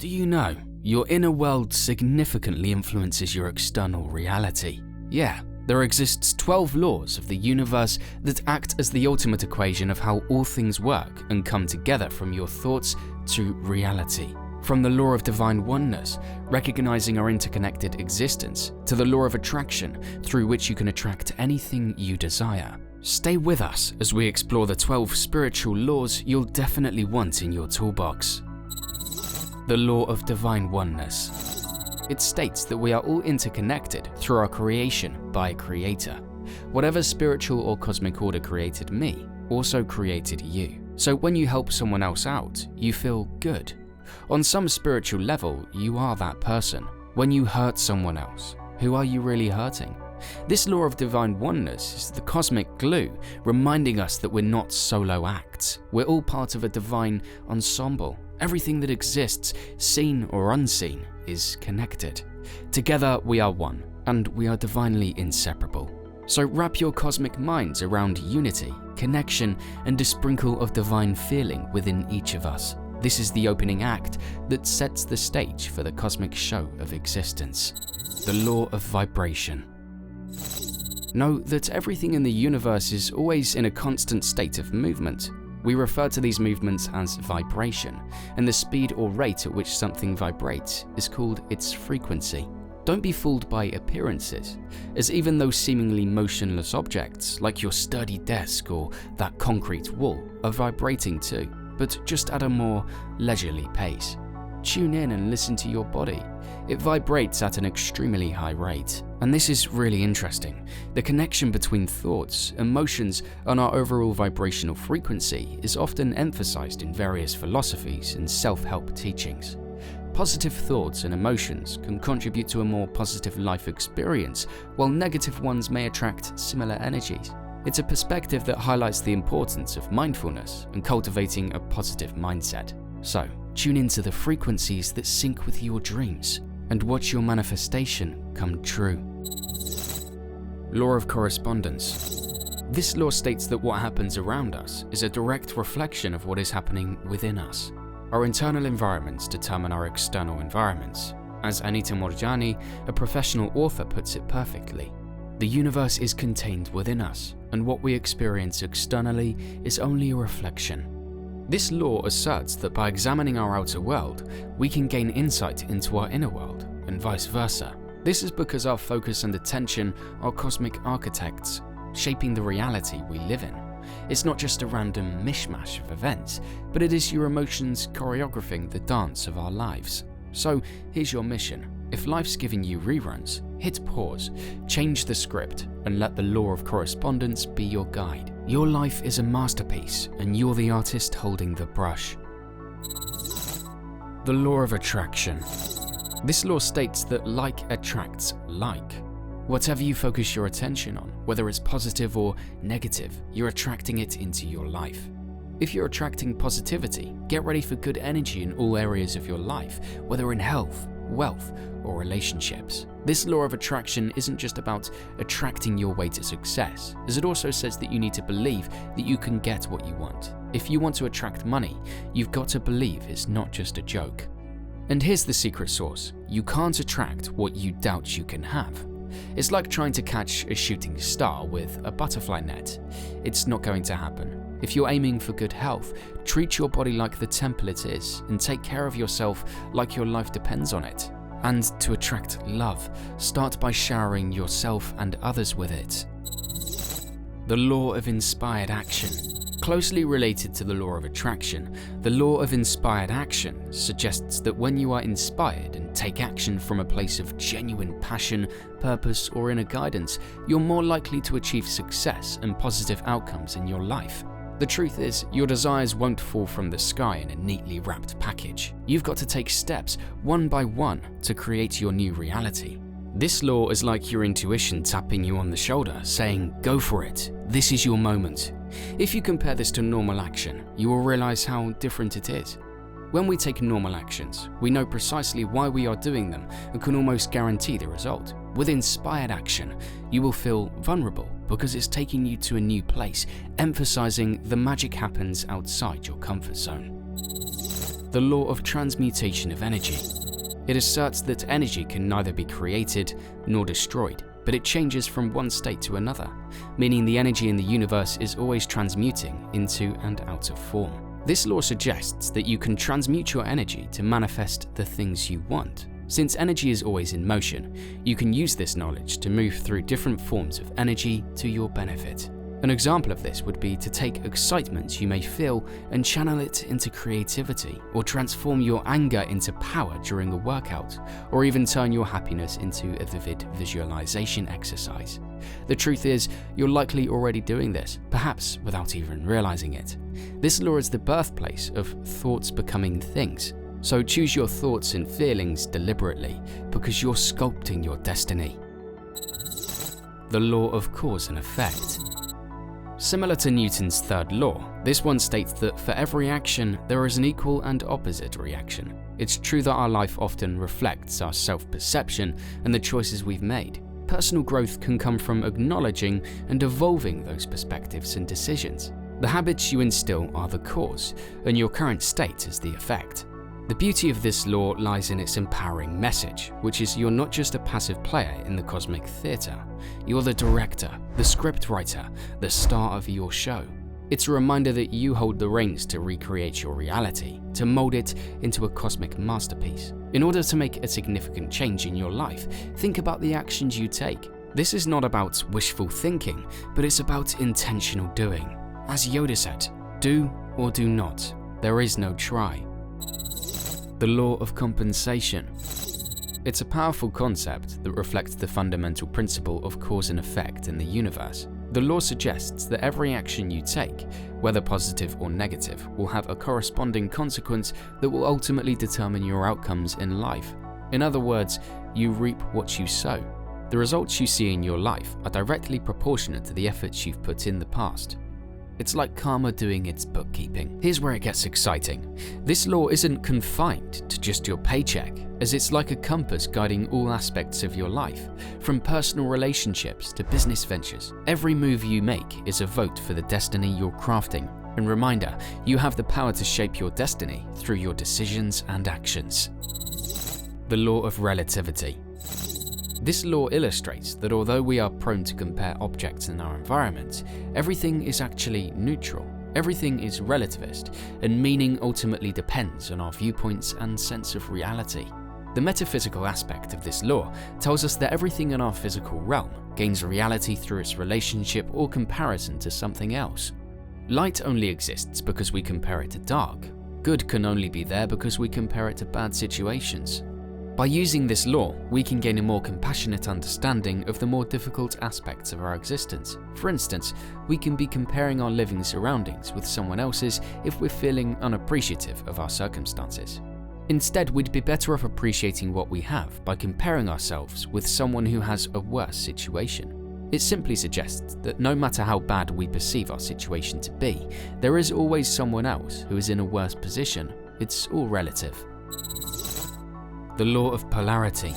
Do you know, your inner world significantly influences your external reality? Yeah, there exists 12 laws of the universe that act as the ultimate equation of how all things work and come together from your thoughts to reality. From the Law of Divine Oneness, recognizing our interconnected existence, to the Law of Attraction, through which you can attract anything you desire. Stay with us as we explore the 12 spiritual laws you'll definitely want in your toolbox. The Law of Divine Oneness. It states that we are all interconnected through our creation by a creator. Whatever spiritual or cosmic order created me, also created you. So when you help someone else out, you feel good. On some spiritual level, you are that person. When you hurt someone else, who are you really hurting? This law of divine oneness is the cosmic glue, reminding us that we're not solo acts. We're all part of a divine ensemble. Everything that exists, seen or unseen, is connected. Together we are one, and we are divinely inseparable. So wrap your cosmic minds around unity, connection, and a sprinkle of divine feeling within each of us. This is the opening act that sets the stage for the cosmic show of existence. The law of vibration. Know that everything in the universe is always in a constant state of movement. We refer to these movements as vibration, and the speed or rate at which something vibrates is called its frequency. Don't be fooled by appearances, as even those seemingly motionless objects, like your sturdy desk or that concrete wall, are vibrating too, but just at a more leisurely pace. Tune in and listen to your body. It vibrates at an extremely high rate. And this is really interesting. The connection between thoughts, emotions, and our overall vibrational frequency is often emphasized in various philosophies and self-help teachings. Positive thoughts and emotions can contribute to a more positive life experience, while negative ones may attract similar energies. It's a perspective that highlights the importance of mindfulness and cultivating a positive mindset. So, tune into the frequencies that sync with your dreams and watch your manifestation come true. Law of correspondence. This law states that what happens around us is a direct reflection of what is happening within us. Our internal environments determine our external environments. As Anita Moorjani, a professional author, puts it perfectly, the universe is contained within us, and what we experience externally is only a reflection. This law asserts that by examining our outer world, we can gain insight into our inner world, and vice versa. This is because our focus and attention are cosmic architects, shaping the reality we live in. It's not just a random mishmash of events, but it is your emotions choreographing the dance of our lives. So here's your mission. If life's giving you reruns, hit pause, change the script, and let the law of correspondence be your guide. Your life is a masterpiece, and you're the artist holding the brush. The law of attraction. This law states that like attracts like. Whatever you focus your attention on, whether it's positive or negative, you're attracting it into your life. If you're attracting positivity, get ready for good energy in all areas of your life, whether in health, wealth, or relationships. This law of attraction isn't just about attracting your way to success, as it also says that you need to believe that you can get what you want. If you want to attract money, you've got to believe it's not just a joke. And here's the secret sauce. You can't attract what you doubt you can have. It's like trying to catch a shooting star with a butterfly net. It's not going to happen. If you're aiming for good health, treat your body like the temple it is, and take care of yourself like your life depends on it. And to attract love, start by showering yourself and others with it. The law of inspired action. Closely related to the law of attraction, the law of inspired action suggests that when you are inspired and take action from a place of genuine passion, purpose, or inner guidance, you're more likely to achieve success and positive outcomes in your life. The truth is, your desires won't fall from the sky in a neatly wrapped package. You've got to take steps, one by one, to create your new reality. This law is like your intuition tapping you on the shoulder, saying, "Go for it, this is your moment." If you compare this to normal action, you will realize how different it is. When we take normal actions, we know precisely why we are doing them and can almost guarantee the result. With inspired action, you will feel vulnerable because it's taking you to a new place, emphasizing the magic happens outside your comfort zone. The law of transmutation of energy. It asserts that energy can neither be created nor destroyed, but it changes from one state to another, meaning the energy in the universe is always transmuting into and out of form. This law suggests that you can transmute your energy to manifest the things you want. Since energy is always in motion, you can use this knowledge to move through different forms of energy to your benefit. An example of this would be to take excitement you may feel and channel it into creativity, or transform your anger into power during a workout, or even turn your happiness into a vivid visualization exercise. The truth is, you're likely already doing this, perhaps without even realizing it. This law is the birthplace of thoughts becoming things. So choose your thoughts and feelings deliberately, because you're sculpting your destiny. The law of cause and effect. Similar to Newton's third law, this one states that for every action, there is an equal and opposite reaction. It's true that our life often reflects our self-perception and the choices we've made. Personal growth can come from acknowledging and evolving those perspectives and decisions. The habits you instill are the cause, and your current state is the effect. The beauty of this law lies in its empowering message, which is you're not just a passive player in the cosmic theatre. You're the director, the scriptwriter, the star of your show. It's a reminder that you hold the reins to recreate your reality, to mold it into a cosmic masterpiece. In order to make a significant change in your life, think about the actions you take. This is not about wishful thinking, but it's about intentional doing. As Yoda said, do or do not. There is no try. The law of compensation. It's a powerful concept that reflects the fundamental principle of cause and effect in the universe. The law suggests that every action you take, whether positive or negative, will have a corresponding consequence that will ultimately determine your outcomes in life. In other words, you reap what you sow. The results you see in your life are directly proportionate to the efforts you've put in the past. It's like karma doing its bookkeeping. Here's where it gets exciting. This law isn't confined to just your paycheck, as it's like a compass guiding all aspects of your life, from personal relationships to business ventures. Every move you make is a vote for the destiny you're crafting. And reminder, you have the power to shape your destiny through your decisions and actions. The law of relativity. This law illustrates that although we are prone to compare objects in our environment, everything is actually neutral. Everything is relativist, and meaning ultimately depends on our viewpoints and sense of reality. The metaphysical aspect of this law tells us that everything in our physical realm gains reality through its relationship or comparison to something else. Light only exists because we compare it to dark. Good can only be there because we compare it to bad situations. By using this law, we can gain a more compassionate understanding of the more difficult aspects of our existence. For instance, we can be comparing our living surroundings with someone else's if we're feeling unappreciative of our circumstances. Instead, we'd be better off appreciating what we have by comparing ourselves with someone who has a worse situation. It simply suggests that no matter how bad we perceive our situation to be, there is always someone else who is in a worse position. It's all relative. The law of polarity.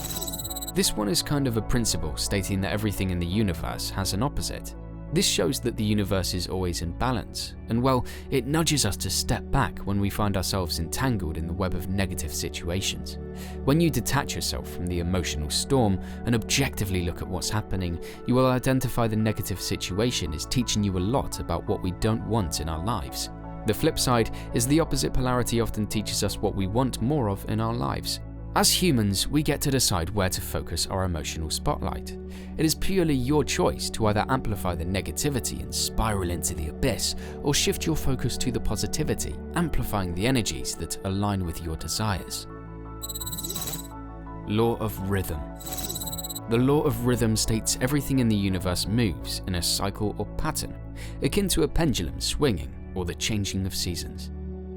This one is kind of a principle stating that everything in the universe has an opposite. This shows that the universe is always in balance, and well, it nudges us to step back when we find ourselves entangled in the web of negative situations. When you detach yourself from the emotional storm and objectively look at what's happening, you will identify the negative situation is teaching you a lot about what we don't want in our lives. The flip side is the opposite polarity often teaches us what we want more of in our lives. As humans, we get to decide where to focus our emotional spotlight. It is purely your choice to either amplify the negativity and spiral into the abyss, or shift your focus to the positivity, amplifying the energies that align with your desires. Law of rhythm. The law of rhythm states everything in the universe moves in a cycle or pattern, akin to a pendulum swinging or the changing of seasons.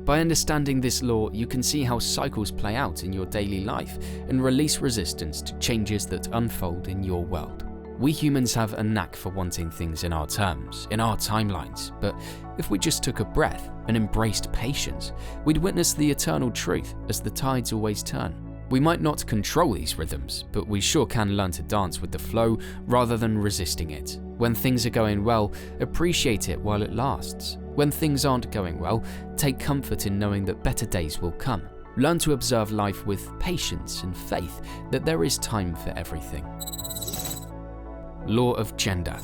By understanding this law, you can see how cycles play out in your daily life and release resistance to changes that unfold in your world. We humans have a knack for wanting things in our terms, in our timelines, but if we just took a breath and embraced patience, we'd witness the eternal truth as the tides always turn. We might not control these rhythms, but we sure can learn to dance with the flow rather than resisting it. When things are going well, appreciate it while it lasts. When things aren't going well, take comfort in knowing that better days will come. Learn to observe life with patience and faith that there is time for everything. Law of gender.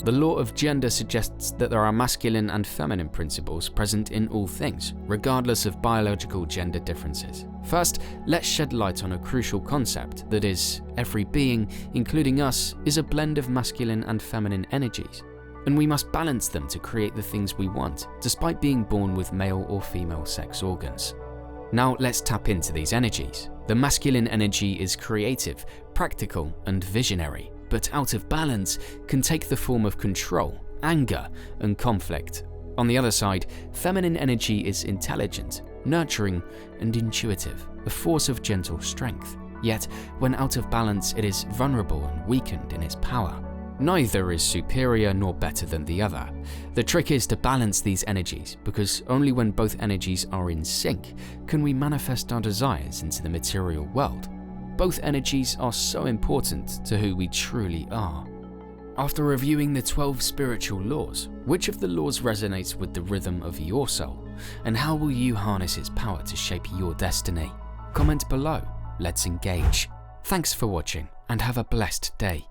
The law of gender suggests that there are masculine and feminine principles present in all things, regardless of biological gender differences. First, let's shed light on a crucial concept, that is, every being, including us, is a blend of masculine and feminine energies, and we must balance them to create the things we want, despite being born with male or female sex organs. Now let's tap into these energies. The masculine energy is creative, practical, and visionary, but out of balance can take the form of control, anger, and conflict. On the other side, feminine energy is intelligent, nurturing, and intuitive, a force of gentle strength. Yet, when out of balance, it is vulnerable and weakened in its power. Neither is superior nor better than the other. The trick is to balance these energies, because only when both energies are in sync can we manifest our desires into the material world. Both energies are so important to who we truly are. After reviewing the 12 spiritual laws, which of the laws resonates with the rhythm of your soul, and how will you harness its power to shape your destiny? Comment below, let's engage. Thanks for watching, and have a blessed day.